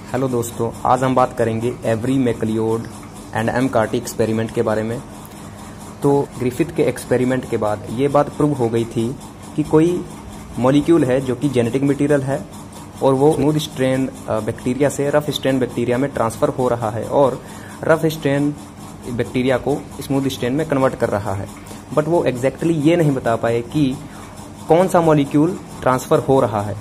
Hello दोस्तों, आज हम बात करेंगे Avery MacLeod and McCarty experiment के बारे में। तो ग्रिफिथ के एक्सपेरिमेंट के बाद ये बात प्रूव हो गई थी कि कोई मॉलिक्यूल है जो कि जेनेटिक मटेरियल है और वो स्मूथ स्ट्रेन बैक्टीरिया से रफ स्ट्रेन बैक्टीरिया में ट्रांसफ़र हो रहा है और रफ स्ट्रेन बैक्टीरिया को स्मूथ स्ट्रेन में कन्वर्ट कर रहा है। बट वो एग्जैक्टली ये नहीं बता पाए कि कौन सा मॉलिक्यूल ट्रांसफ़र हो रहा है,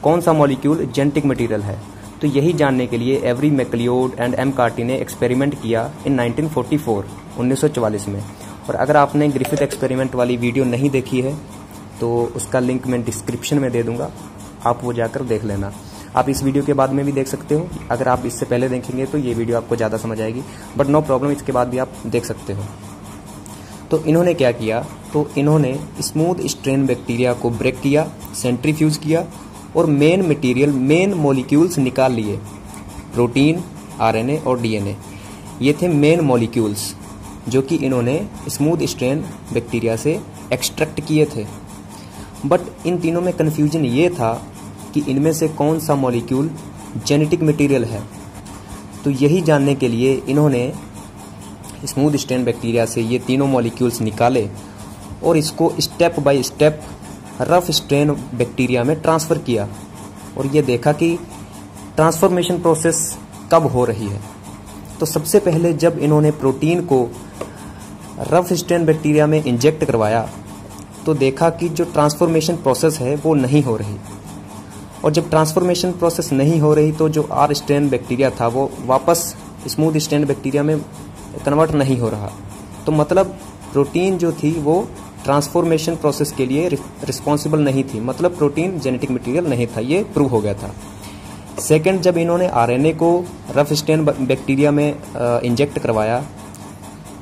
कौन सा मॉलिक्यूल जेनेटिक मटेरियल है। तो यही जानने के लिए Avery MacLeod and McCarty ने एक्सपेरिमेंट किया इन 1944 में। और अगर आपने ग्रिफिथ एक्सपेरिमेंट वाली वीडियो नहीं देखी है तो उसका लिंक मैं डिस्क्रिप्शन में दे दूंगा, आप वो जाकर देख लेना। आप इस वीडियो के बाद में भी देख सकते हो, अगर आप इससे पहले देखेंगे तो ये वीडियो आपको ज़्यादा समझ आएगी, बट नो प्रॉब्लम, इसके बाद भी आप देख सकते हो। तो इन्होंने क्या किया, तो इन्होंने स्मूथ स्ट्रेन बैक्टीरिया को ब्रेक किया, सेंट्रीफ्यूज किया और मेन मॉलिक्यूल्स निकाल लिए। प्रोटीन, आरएनए और डीएनए, ये थे मेन मॉलिक्यूल्स जो कि इन्होंने स्मूथ स्ट्रेन बैक्टीरिया से एक्सट्रैक्ट किए थे। बट इन तीनों में कन्फ्यूजन ये था कि इनमें से कौन सा मॉलिक्यूल जेनेटिक मटेरियल है। तो यही जानने के लिए इन्होंने स्मूथ स्ट्रेन बैक्टीरिया से ये तीनों मॉलिक्यूल्स निकाले और इसको step by step rough strain bacteria में ट्रांसफ़र किया और ये देखा कि ट्रांसफॉर्मेशन प्रोसेस कब हो रही है। तो सबसे पहले जब इन्होंने प्रोटीन को रफ स्ट्रेन बैक्टीरिया में इंजेक्ट करवाया तो देखा कि जो ट्रांसफॉर्मेशन प्रोसेस है वो नहीं हो रही, और जब ट्रांसफॉर्मेशन प्रोसेस नहीं हो रही तो जो आर स्ट्रेन बैक्टीरिया था वो वापस स्मूथ स्ट्रेन बैक्टीरिया में कन्वर्ट नहीं हो रहा। तो मतलब प्रोटीन जो थी वो ट्रांसफॉर्मेशन प्रोसेस के लिए रिस्पॉन्सिबल नहीं थी, मतलब प्रोटीन जेनेटिक मटेरियल नहीं था, ये प्रूव हो गया था। सेकंड, जब इन्होंने आरएनए को रफ स्ट्रेन बैक्टीरिया में इंजेक्ट करवाया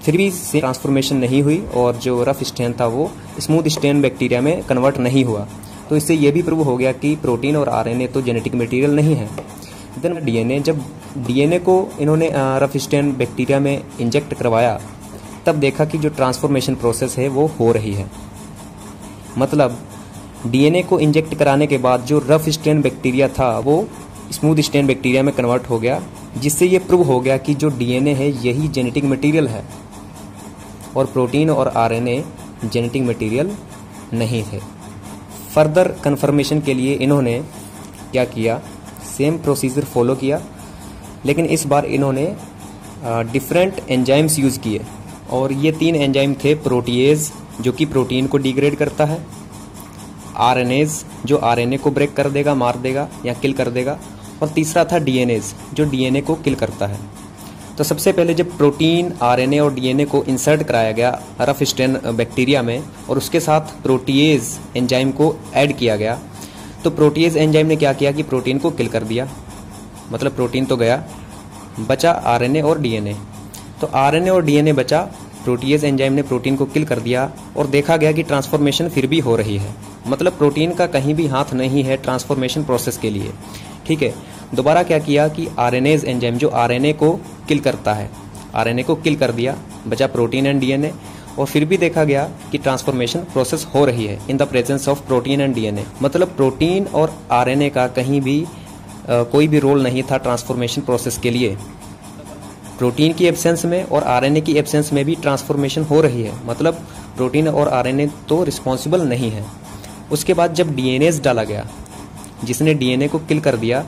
फिर भी ट्रांसफॉर्मेशन नहीं हुई और जो रफ स्ट्रेन था वो स्मूथ स्ट्रेन बैक्टीरिया में कन्वर्ट नहीं हुआ। तो इससे ये भी प्रूव हो गया कि प्रोटीन और आरएनए तो जेनेटिक मटेरियल नहीं है। देन डीएनए, जब डीएनए को इन्होंने रफ स्ट्रेन बैक्टीरिया में इंजेक्ट करवाया तब देखा कि जो ट्रांसफॉर्मेशन प्रोसेस है वो हो रही है। मतलब डीएनए को इंजेक्ट कराने के बाद जो रफ स्ट्रेन बैक्टीरिया था वो स्मूथ स्ट्रेन बैक्टीरिया में कन्वर्ट हो गया, जिससे ये प्रूव हो गया कि जो डीएनए है यही जेनेटिक मटेरियल है और प्रोटीन और आरएनए जेनेटिक मटेरियल नहीं थे। फर्दर कंफर्मेशन के लिए इन्होंने क्या किया, सेम प्रोसीजर फॉलो किया, लेकिन इस बार इन्होंने डिफरेंट एंजाइम्स यूज़ किए और ये 3 एंजाइम थे। प्रोटीएज जो कि प्रोटीन को डिग्रेड करता है, आरएनएज जो आरएनए को ब्रेक कर देगा, मार देगा या किल कर देगा, और तीसरा था डीएनएज जो डीएनए को किल करता है। तो सबसे पहले जब प्रोटीन, आरएनए और डीएनए को इंसर्ट कराया गया रफ स्ट्रेन बैक्टीरिया में और उसके साथ प्रोटीएज एंजाइम को ऐड किया गया, तो प्रोटीएज एंजाइम ने क्या किया कि प्रोटीन को किल कर दिया। मतलब प्रोटीन तो गया, बचा आरएनए और डीएनए। तो आरएनए और डीएनए बचा, प्रोटीएज एंजाइम ने प्रोटीन को किल कर दिया और देखा गया कि ट्रांसफॉर्मेशन फिर भी हो रही है। मतलब प्रोटीन का कहीं भी हाथ नहीं है ट्रांसफॉर्मेशन प्रोसेस के लिए। ठीक है, दोबारा क्या किया कि आरएनएज एंजाइम जो आरएनए को किल करता है, आरएनए को किल कर दिया, बचा प्रोटीन एंड डीएनए, और फिर भी देखा गया कि ट्रांसफॉर्मेशन प्रोसेस हो रही है in the presence of protein and DNA. मतलब प्रोटीन और आरएनए का कहीं भी कोई भी रोल नहीं था ट्रांसफॉर्मेशन प्रोसेस के लिए। प्रोटीन की एब्सेंस में और आरएनए की एब्सेंस में भी ट्रांसफॉर्मेशन हो रही है, मतलब प्रोटीन और आरएनए तो रिस्पॉन्सिबल नहीं है। उसके बाद जब डीएनएज डाला गया जिसने डीएनए को किल कर दिया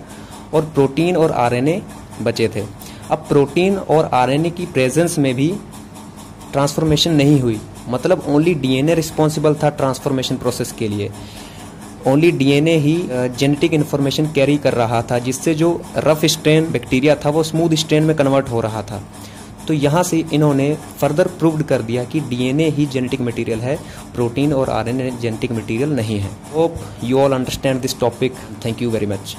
और प्रोटीन और आरएनए बचे थे। अब प्रोटीन और आरएनए की प्रेजेंस में भी ट्रांसफॉर्मेशन नहीं हुई, मतलब ओनली डीएनए रिस्पॉन्सिबल था ट्रांसफॉर्मेशन प्रोसेस के लिए। ओनली डीएनए ही जेनेटिक इन्फॉर्मेशन कैरी कर रहा था, जिससे जो रफ स्ट्रेन बैक्टीरिया था वो स्मूथ स्ट्रेन में कन्वर्ट हो रहा था। तो यहाँ से इन्होंने फर्दर प्रूव्ड कर दिया कि डीएनए ही जेनेटिक मटेरियल है, प्रोटीन और आरएनए जेनेटिक मटेरियल नहीं है। Hope you all understand this topic. Thank you very much.